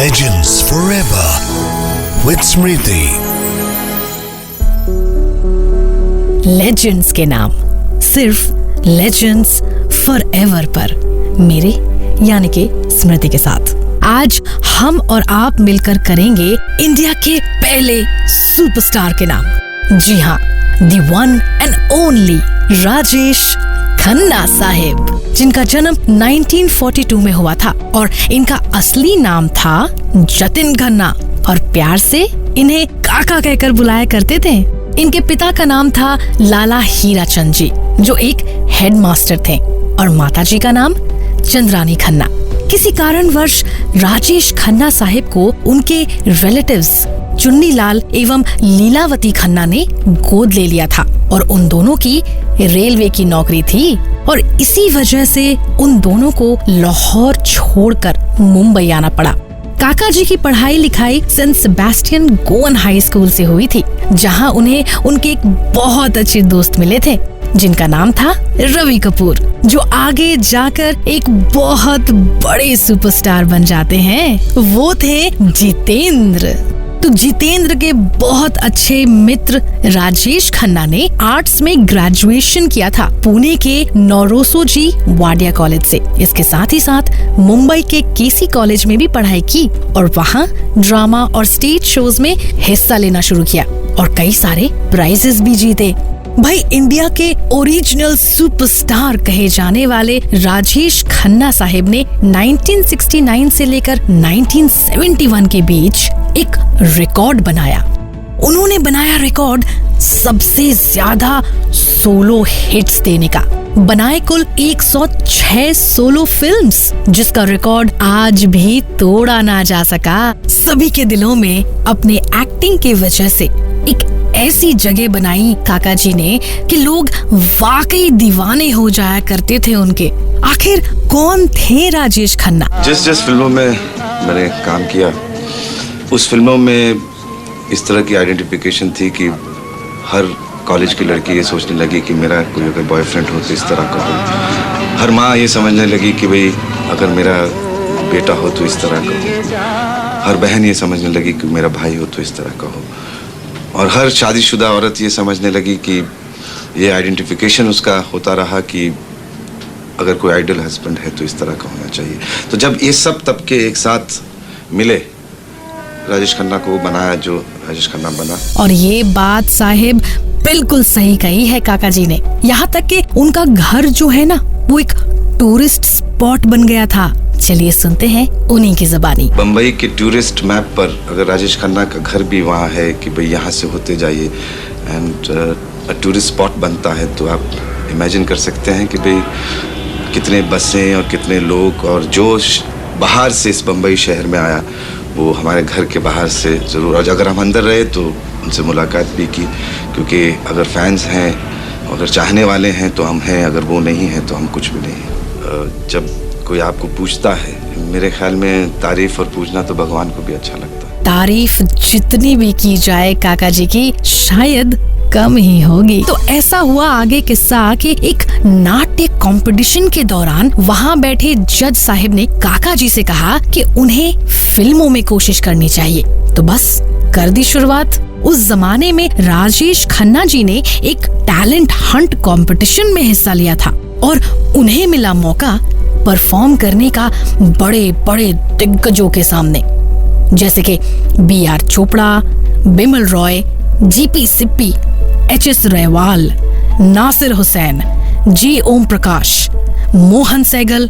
Legends Forever with Smriti। Legends के नाम सिर्फ लेजेंड्स फॉरएवर पर मेरे यानी कि स्मृति के साथ आज हम और आप मिलकर करेंगे इंडिया के पहले सुपरस्टार के नाम। जी हाँ, the one and only Rajesh Khanna Sahib, जिनका जन्म 1942 में हुआ था और इनका असली नाम था जतिन खन्ना और प्यार से इन्हें काका कहकर बुलाया करते थे। इनके पिता का नाम था लाला हीराचंद जी, जो एक हेडमास्टर थे, और माताजी का नाम चंद्रानी खन्ना। किसी कारणवश राजेश खन्ना साहिब को उनके रिलेटिव्स चुन्नीलाल एवं लीलावती खन्ना ने गोद ले लिया था और उन दोनों की रेलवे की नौकरी थी और इसी वजह से उन दोनों को लाहौर छोड़कर मुंबई आना पड़ा। काका जी की पढ़ाई लिखाई saint Sebastian Goan high school से हुई थी, जहां उन्हें उनके एक बहुत अच्छे दोस्त मिले थे जिनका नाम था रवि कपूर, जो आगे जाकर एक बहुत बड़े सुपरस्टार बन जाते हैं। वो थे जितेंद्र। तो जितेंद्र के बहुत अच्छे मित्र राजेश खन्ना ने आर्ट्स में ग्रेजुएशन किया था पुणे के नौरोसोजी वाडिया कॉलेज से। इसके साथ ही साथ मुंबई के केसी कॉलेज में भी पढ़ाई की और वहाँ ड्रामा और स्टेज शोज में हिस्सा लेना शुरू किया और कई सारे प्राइजेस भी जीते। भाई, इंडिया के ओरिजिनल सुपरस्टार कहे जाने वाले राजेश खन्ना साहिब ने 1969 से लेकर 1971 के बीच एक रिकॉर्ड बनाया। उन्होंने बनाया रिकॉर्ड सबसे ज्यादा सोलो हिट्स देने का। बनाए कुल 106 सोलो फिल्म्स, जिसका रिकॉर्ड आज भी तोड़ा ना जा सका। सभी के दिलों में अपने एक्टिंग की वजह से एक ऐसी जगह बनाई काका जी ने कि लोग वाकई दीवाने हो जाया करते थे उनके। आखिर कौन थे राजेश खन्ना? जिस फिल्मों में मैंने काम किया, उस फिल्मों में इस तरह की आइडेंटिफिकेशन थी कि हर कॉलेज की लड़की ये सोचने लगी कि मेरा कोई अगर बॉयफ्रेंड हो तो इस तरह का हो। हर माँ ये समझने लगी कि भाई अगर मेरा बेटा हो तो इस तरह का हो। हर बहन ये समझने लगी कि मेरा भाई हो तो इस तरह का हो। और हर शादीशुदा औरत ये समझने लगी कि ये आइडेंटिफिकेशन उसका होता रहा कि अगर कोई आइडल हस्बैंड है तो इस तरह का होना चाहिए। तो जब ये सब तबके एक साथ मिले, राजेश खन्ना को बनाया जो राजेश खन्ना बना। और ये बात साहिब बिल्कुल सही कही है काका जी ने। यहाँ तक कि उनका घर जो है ना, वो एक टूरिस्ट स्पॉट बन गया था। चलिए सुनते हैं उन्हीं की ज़बानी। बम्बई के टूरिस्ट मैप पर अगर राजेश खन्ना का घर भी वहाँ है कि भाई यहाँ से होते जाइए एंड टूरिस्ट स्पॉट बनता है, तो आप इमेजिन कर सकते हैं कि भाई कितने बसें और कितने लोग, और जो बाहर से इस बम्बई शहर में आया वो हमारे घर के बाहर से ज़रूर। और अगर हम अंदर रहे तो उनसे मुलाकात भी की, क्योंकि अगर फैंस हैं, अगर चाहने वाले हैं तो हम हैं, अगर वो नहीं हैं तो हम कुछ भी नहीं हैं। जब कोई आपको पूछता है, मेरे ख्याल में तारीफ और पूछना तो भगवान को भी अच्छा लगता है। तारीफ जितनी भी की जाए काका जी की, शायद कम ही होगी। तो ऐसा हुआ आगे किस्सा कि एक नाट्य कंपटीशन के दौरान वहाँ बैठे जज साहिब ने काका जी से कहा कि उन्हें फिल्मों में कोशिश करनी चाहिए। तो बस कर दी शुरुआत। उस जमाने में राजेश खन्ना जी ने एक टैलेंट हंट कंपटीशन में हिस्सा लिया था और उन्हें मिला मौका परफॉर्म करने का बड़े बड़े दिग्गजों के सामने, जैसे कि B.R. Chopra, Bimal Roy, G.P. Sippy, H.S. Rewal, Nasir Hussain, G. Om Prakash, Mohan Saigal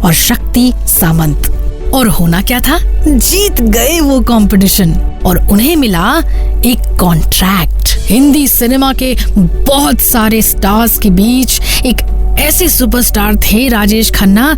और शक्ति सामंत। और होना क्या था, जीत गए वो कंपटीशन और उन्हें मिला एक कॉन्ट्रैक्ट। हिंदी सिनेमा के बहुत सारे स्टार्स के बीच एक ऐसे सुपरस्टार थे राजेश खन्ना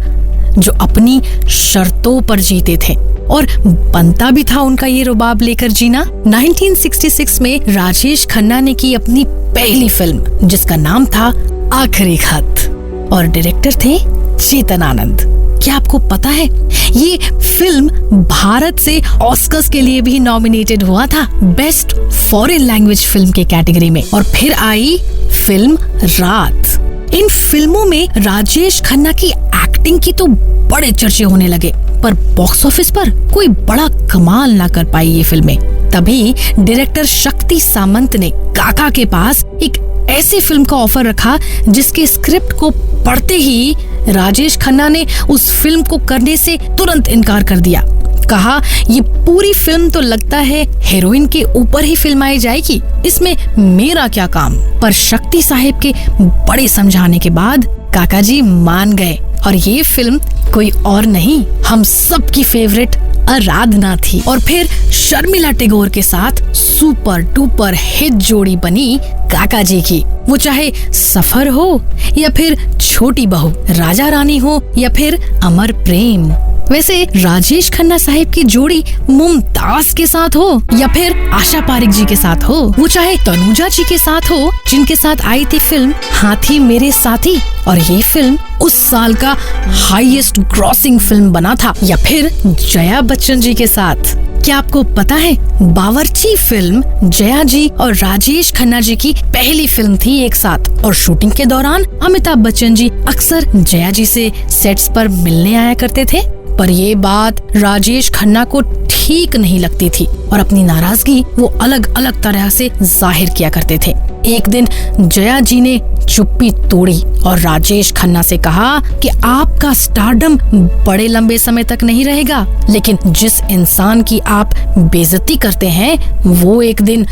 जो अपनी शर्तों पर जीते थे और बनता भी था उनका ये रुबाब लेकर जीना। 1966 में राजेश खन्ना ने की अपनी पहली फिल्म, जिसका नाम था आखिरी खत, और डायरेक्टर थे चेतन आनंद। क्या आपको पता है, ये फिल्म भारत से ऑस्कर्स के लिए भी नॉमिनेटेड हुआ था बेस्ट फॉरेन लैंग्वेज फिल्म के कैटेगरी में। और फिर आई फिल्म रात। इन फिल्मों में राजेश खन्ना की एक्टिंग की तो बड़े चर्चे होने लगे। पर बॉक्स ऑफिस पर कोई बड़ा कमाल ना कर पाई ये फिल्में। तभी डायरेक्टर शक्ति सामंत ने काका के पास एक ऐसी फिल्म का ऑफर रखा जिसके स्क्रिप्ट को पढ़ते ही राजेश खन्ना ने उस फिल्म को करने से तुरंत इनकार कर दिया। कहा, ये पूरी फिल्म तो लगता है हीरोइन के ऊपर ही फिल्माई जाएगी, इसमें मेरा क्या काम। पर शक्ति साहिब के बड़े समझाने के बाद काका जी मान गए और ये फिल्म कोई और नहीं, हम सबकी फेवरेट आराधना थी। और फिर शर्मिला टैगोर के साथ सुपर डुपर हिट जोड़ी बनी काका जी की। वो चाहे सफर हो या फिर छोटी बहू, राजा रानी हो या फिर अमर प्रेम। वैसे राजेश खन्ना साहिब की जोड़ी मुमताज के साथ हो या फिर आशा पारिक जी के साथ हो, वो चाहे तनुजा जी के साथ हो जिनके साथ आई थी फिल्म हाथी मेरे साथी, और ये फिल्म उस साल का हाईएस्ट ग्रॉसिंग फिल्म बना था, या फिर जया बच्चन जी के साथ। क्या आपको पता है बावर्ची फिल्म जया जी और राजेश खन्ना जी की पहली फिल्म थी एक साथ, और शूटिंग के दौरान अमिताभ बच्चन जी अक्सर जया जी से सेट्स पर मिलने आया करते थे। पर ये बात राजेश खन्ना को ठीक नहीं लगती थी और अपनी नाराजगी वो अलग अलग तरह से जाहिर किया करते थे। एक दिन जया जी ने चुप्पी तोड़ी और राजेश खन्ना से कहा कि आपका स्टारडम बड़े लंबे समय तक नहीं रहेगा, लेकिन जिस इंसान की आप बेइज्जती करते हैं वो एक दिन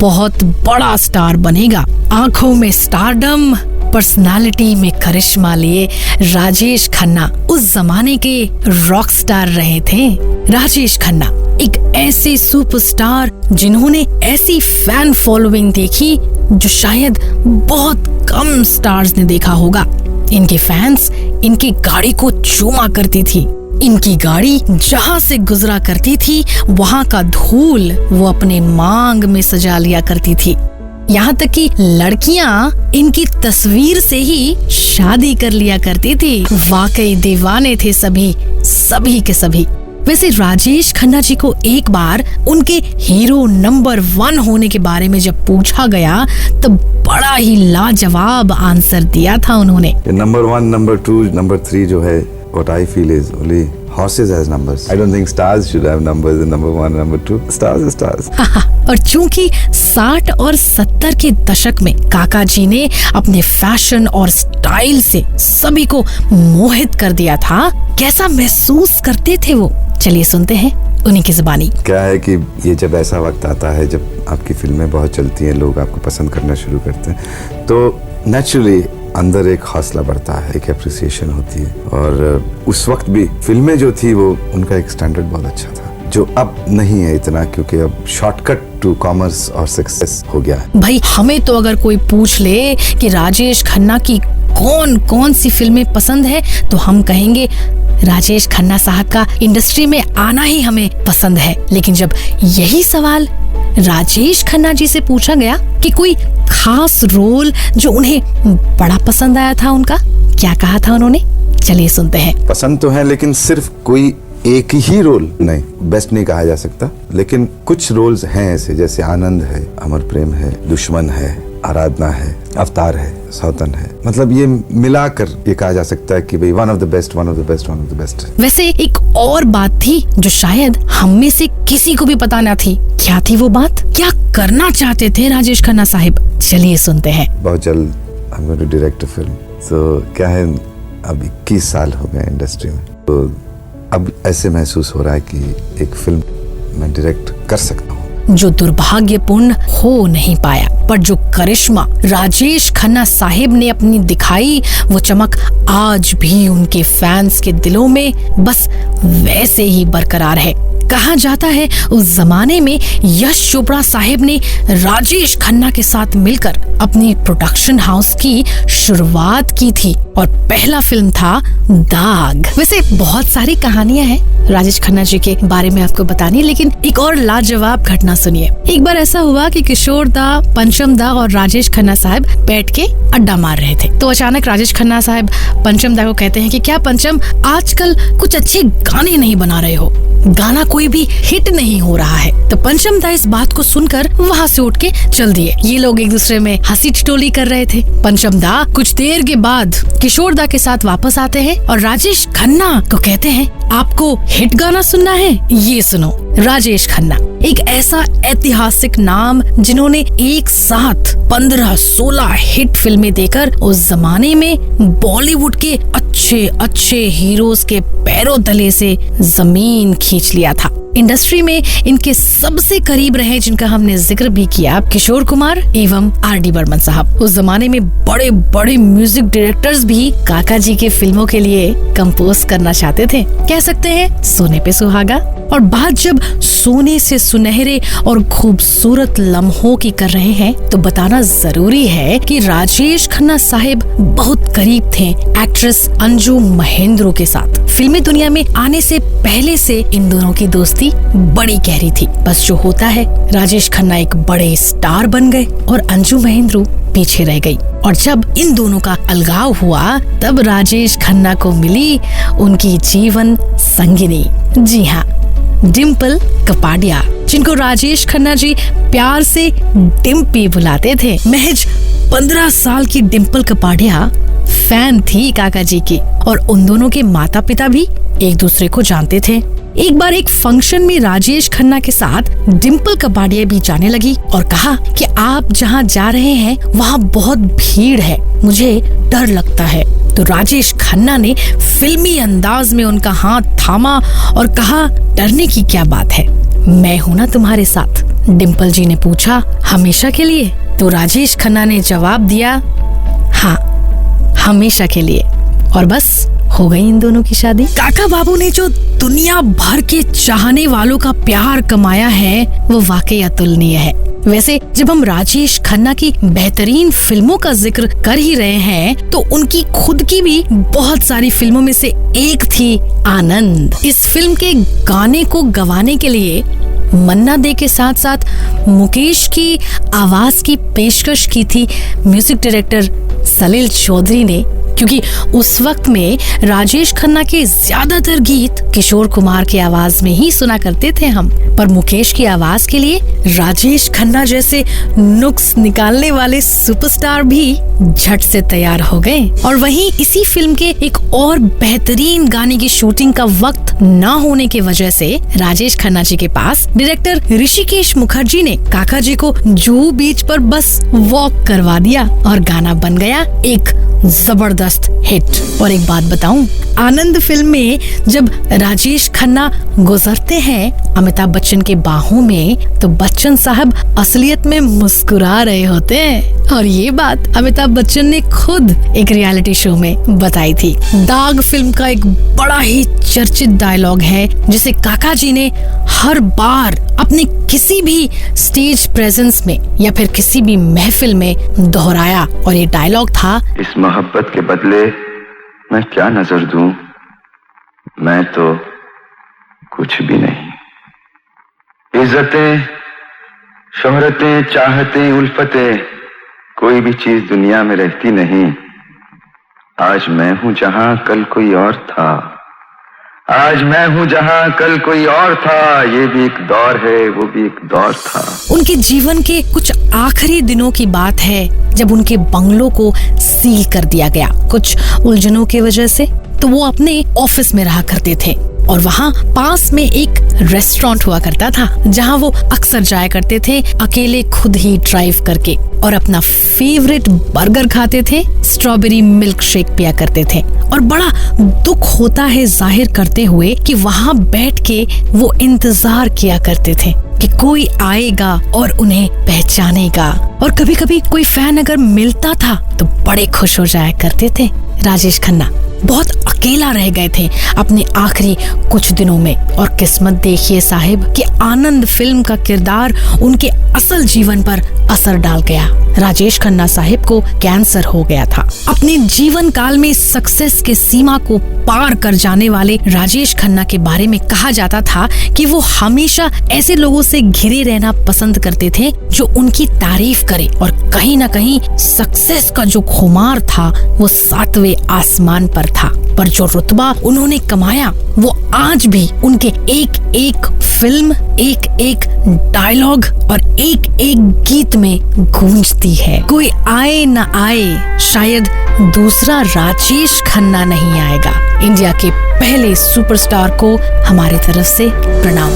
बहुत बड़ा स्टार बनेगा। आंखों में स्टारडम, पर्सनालिटी में करिश्मा लिए राजेश खन्ना उस जमाने के रॉक स्टार रहे थे। राजेश खन्ना एक ऐसे सुपरस्टार जिन्होंने ऐसी फैन फॉलोइंग देखी जो शायद बहुत कम स्टार्स ने देखा होगा। इनके फैंस इनकी गाड़ी को चूमा करती थी। इनकी गाड़ी जहाँ से गुजरा करती थी वहाँ का धूल वो अपने मांग में सजा लिया करती थी। यहाँ तक कि लड़कियाँ इनकी तस्वीर से ही शादी कर लिया करती थी। वाकई दीवाने थे सभी के सभी। वैसे राजेश खन्ना जी को एक बार उनके हीरो नंबर 1 होने के बारे में जब पूछा गया तो बड़ा ही लाजवाब आंसर दिया था उन्होंने। नंबर 1, नंबर 2, नंबर 3 जो है, what I feel is only horses has numbers. I don't think stars should have numbers in number 1, number 2. Stars are stars. और चूंकि 60 और 70 के दशक में काका जी ने अपने फैशन और स्टाइल से सभी को मोहित कर दिया था, कैसा महसूस करते थे वो, चलिए सुनते हैं उन्हीं की जुबानी। क्या है कि ये जब ऐसा वक्त आता है जब आपकी फिल्में बहुत चलती हैं, लोग आपको पसंद करना शुरू करते हैं, तो नेचुरली अंदर एक हौसला बढ़ता है, एक एप्रिसिएशन होती है। और उस वक्त भी फिल्में जो थी वो उनका एक स्टैंडर्ड बहुत अच्छा था, जो अब नहीं है इतना, क्योंकि अब शॉर्टकट टू कॉमर्स और सक्सेस हो गया है। भाई हमें तो अगर कोई पूछ ले कि राजेश खन्ना की कौन कौन सी फिल्में पसंद है तो हम कहेंगे राजेश खन्ना साहब का इंडस्ट्री में आना ही हमें पसंद है। लेकिन जब यही सवाल राजेश खन्ना जी से पूछा गया कि कोई खास रोल जो उन्हें बड़ा पसंद आया था, उनका क्या कहा था उन्होंने, चलिए सुनते हैं। पसंद तो है लेकिन सिर्फ कोई एक ही रोल नहीं, बेस्ट नहीं कहा जा सकता, लेकिन कुछ रोल्स हैं ऐसे, जैसे आनंद है, अमर प्रेम है, दुश्मन है, आराधना है, अवतार है, सौतन है, मतलब ये मिलाकर ये कहा जा सकता है कि भाई one of the best, one of the best, one of the best. वैसे एक और बात थी जो शायद हम में से किसी को भी पता न थी, क्या थी वो बात, क्या करना चाहते थे राजेश खन्ना साहिब, चलिए सुनते हैं। बहुत जल्द I am going to direct a film. So क्या है, अब 21 साल हो गए इंडस्ट्री में, तो अब ऐसे महसूस हो रहा है कि एक फिल्म मैं डायरेक्ट कर सकता हूँ, जो दुर्भाग्यपूर्ण हो नहीं पाया, पर जो करिश्मा राजेश खन्ना साहिब ने अपनी दिखाई, वो चमक आज भी उनके फैंस के दिलों में बस वैसे ही बरकरार है। कहा जाता है उस जमाने में यश चोपड़ा साहिब ने राजेश खन्ना के साथ मिलकर अपनी प्रोडक्शन हाउस की शुरुआत की थी और पहला फिल्म था दाग। वैसे बहुत सारी कहानियां हैं राजेश खन्ना जी के बारे में आपको बतानी, लेकिन एक और लाजवाब घटना सुनिए। एक बार ऐसा हुआ कि किशोर दा, पंचम दा और राजेश खन्ना साहब बैठ के अड्डा मार रहे थे, तो अचानक राजेश खन्ना साहब पंचम दा को कहते हैं कि क्या पंचम आजकल कुछ अच्छे गाने नहीं बना रहे हो। गाना कोई भी हिट नहीं हो रहा है। तो पंचम दा इस बात को सुनकर वहाँ से उठ के चल दिए। ये लोग एक दूसरे में हंसी ठिठोली कर रहे थे। पंचम दा कुछ देर के बाद किशोर दा के साथ वापस आते हैं और राजेश खन्ना को कहते हैं, आपको हिट गाना सुनना है, ये सुनो। राजेश खन्ना एक ऐसा ऐतिहासिक नाम जिन्होंने एक साथ 15-16 हिट फिल्में देकर उस जमाने में बॉलीवुड के अच्छे अच्छे हीरोज के पैरों तले से जमीन खींच लिया था। इंडस्ट्री में इनके सबसे करीब रहे जिनका हमने जिक्र भी किया, किशोर कुमार एवं आर.डी. बर्मन साहब। उस जमाने में बड़े बड़े म्यूजिक डायरेक्टर्स भी काका जी के फिल्मों के लिए कंपोज करना चाहते थे। कह सकते हैं सोने पे सुहागा। और बात जब सोने से सुनहरे और खूबसूरत लम्हों की कर रहे हैं तो बताना जरूरी है कि राजेश खन्ना साहिब बहुत करीब थे एक्ट्रेस अंजू महेंद्रू के साथ। फिल्मी दुनिया में आने से पहले से इन दोनों की दोस्ती बड़ी गहरी थी। बस जो होता है, राजेश खन्ना एक बड़े स्टार बन गए और अंजू महेंद्रू पीछे रह गई। और जब इन दोनों का अलगाव हुआ तब राजेश खन्ना को मिली उनकी जीवन संगिनी। जी हाँ, डिम्पल कपाडिया, जिनको राजेश खन्ना जी प्यार से डिम्पी बुलाते थे। महज 15 साल की डिम्पल कपाडिया फैन थी काका जी की और उन दोनों के माता पिता भी एक दूसरे को जानते थे। एक बार एक फंक्शन में राजेश खन्ना के साथ डिम्पल कपाडिया भी जाने लगी और कहा कि आप जहाँ जा रहे हैं वहाँ बहुत भीड़ है, मुझे डर लगता है। तो राजेश खन्ना ने फिल्मी अंदाज में उनका हाथ थामा और कहा, डरने की क्या बात है, मैं हूँ ना तुम्हारे साथ। डिम्पल जी ने पूछा, हमेशा के लिए? तो राजेश खन्ना ने जवाब दिया, हाँ हमेशा के लिए। और बस हो गई इन दोनों की शादी। काका बाबू ने जो दुनिया भर के चाहने वालों का प्यार कमाया है वो वाकई अतुलनीय है। वैसे जब हम राजेश खन्ना की बेहतरीन फिल्मों का जिक्र कर ही रहे हैं तो उनकी खुद की भी बहुत सारी फिल्मों में से एक थी आनंद। इस फिल्म के गाने को गवाने के लिए मन्ना डे के साथ साथ मुकेश की आवाज की पेशकश की थी म्यूजिक डायरेक्टर सलील चौधरी ने, क्योंकि उस वक्त में राजेश खन्ना के ज्यादातर गीत किशोर कुमार की आवाज में ही सुना करते थे हम। पर मुकेश की आवाज के लिए राजेश खन्ना जैसे नुक्स निकालने वाले सुपरस्टार भी झट से तैयार हो गए। और वहीं इसी फिल्म के एक और बेहतरीन गाने की शूटिंग का वक्त न होने की वजह से राजेश खन्ना जी के पास डायरेक्टर ऋषिकेश मुखर्जी ने काका जी को जुहू बीच पर बस वॉक करवा दिया और गाना बन गया एक जबरदस्त हिट। और एक बात बताऊं, आनंद फिल्म में जब राजेश खन्ना गुजरते हैं अमिताभ बच्चन के बाहों में तो बच्चन साहब असलियत में मुस्कुरा रहे होते हैं। और ये बात अमिताभ बच्चन ने खुद एक रियलिटी शो में बताई थी। दाग फिल्म का एक बड़ा ही चर्चित डायलॉग है जिसे काका जी ने हर बार अपने किसी भी स्टेज प्रेजेंस में या फिर किसी भी महफिल में दोहराया। और ये डायलॉग था, इस मोहब्बत के बदले मैं क्या नजर दूं, मैं तो कुछ भी नहीं। इज्जतें, शोहरतें, चाहतें, उल्फतें, कोई भी चीज दुनिया में रहती नहीं। आज मैं हूं जहां कल कोई और था, आज मैं हूं जहां कल कोई और था। ये भी एक दौर है, वो भी एक दौर था। उनके जीवन के कुछ आखिरी दिनों की बात है जब उनके बंगलों को सील कर दिया गया कुछ उलझनों की वजह से। तो वो अपने ऑफिस में रहा करते थे और वहाँ पास में एक रेस्टोरेंट हुआ करता था जहाँ वो अक्सर जाया करते थे अकेले खुद ही ड्राइव करके और अपना फेवरेट बर्गर खाते थे, स्ट्रॉबेरी मिल्क शेक पिया करते थे। और बड़ा दुख होता है जाहिर करते हुए कि वहाँ बैठ के वो इंतजार किया करते थे कि कोई आएगा और उन्हें पहचानेगा। और कभी कभी कोई फैन अगर मिलता था तो बड़े खुश हो जाया करते थे। राजेश खन्ना बहुत अकेला रह गए थे अपने आखिरी कुछ दिनों में। और किस्मत देखिए साहिब कि आनंद फिल्म का किरदार उनके असल जीवन पर असर डाल गया। राजेश खन्ना साहिब को कैंसर हो गया था। अपने जीवन काल में सक्सेस के सीमा को पार कर जाने वाले राजेश खन्ना के बारे में कहा जाता था कि वो हमेशा ऐसे लोगों से घिरे रहना पसंद करते थे जो उनकी तारीफ करे, और कहीं न कहीं सक्सेस का जो खुमार था वो 7वें आसमान पर था। पर जो रुतबा उन्होंने कमाया वो आज भी उनके एक एक फिल्म, एक एक डायलॉग और एक एक गीत में गूंजती है। कोई आए न आए, शायद दूसरा राजेश खन्ना नहीं आएगा। इंडिया के पहले सुपरस्टार को हमारे तरफ से प्रणाम।